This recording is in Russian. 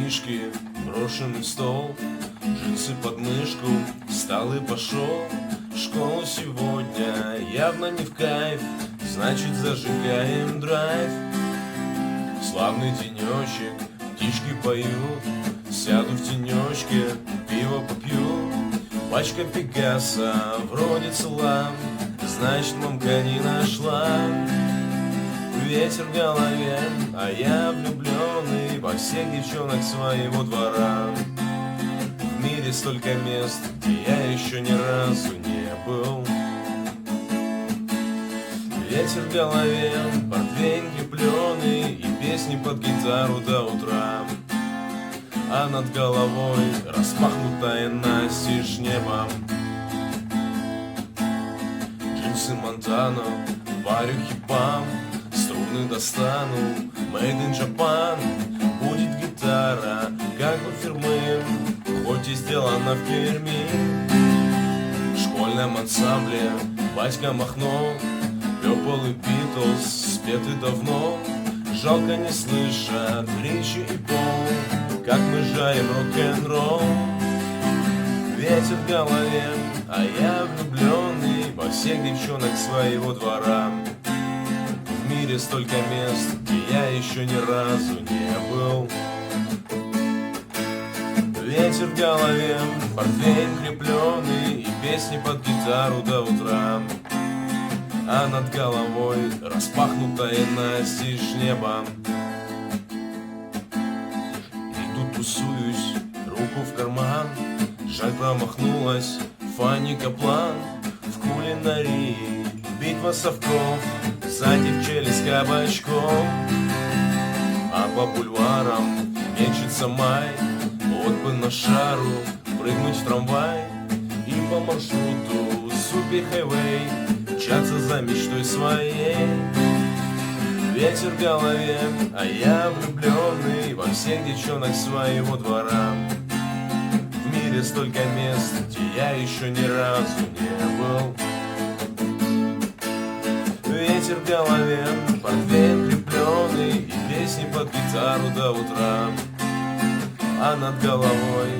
книжки, брошенный в стол, джинсы под мышку, встал и пошел. В школу сегодня явно не в кайф, значит зажигаем драйв. Славный денечек, птички поют, сяду в тенечке, пиво попью. Пачка Пегаса вроде цела, значит мамка не нашла. Ветер в голове, а я влюбленный во всех девчонок своего двора. В мире столько мест, где я еще ни разу не был. Ветер в голове, портвейн крепленый и песни под гитару до утра. А над головой распахнутое настежь небо. Джинсы Монтано, варю хип-хап, струны достану, made in Japan. Будет гитара, как у фирмы, хоть и сделана в Перми. В школьном ансамбле батька Махно, Purple и Beatles спеты давно. Жалко не слышат Ричи и Пол, как мы жарим рок-н-ролл. Ветер в голове, а я влюбленный во всех девчонок своего двора. В мире столько мест, где я еще ни разу не был. Ветер в голове, портвейн крепленый и песни под гитару до утра. А над головой распахнутое настежь небо. Иду тусуюсь, руку в карман, жаль промахнулась Фанни Каплан. В кулинарии битва совков, сзади в челюсть кабачком. А по бульварам мечется май, вот бы на шару прыгнуть в трамвай. И по маршруту суперхайвей мчаться за мечтой своей. Ветер в голове, а я влюбленный во всех девчонок своего двора. В мире столько мест, где я еще ни разу не был. Ветер в голове, портвейн крепленый и песни под гитару до утра. А над головой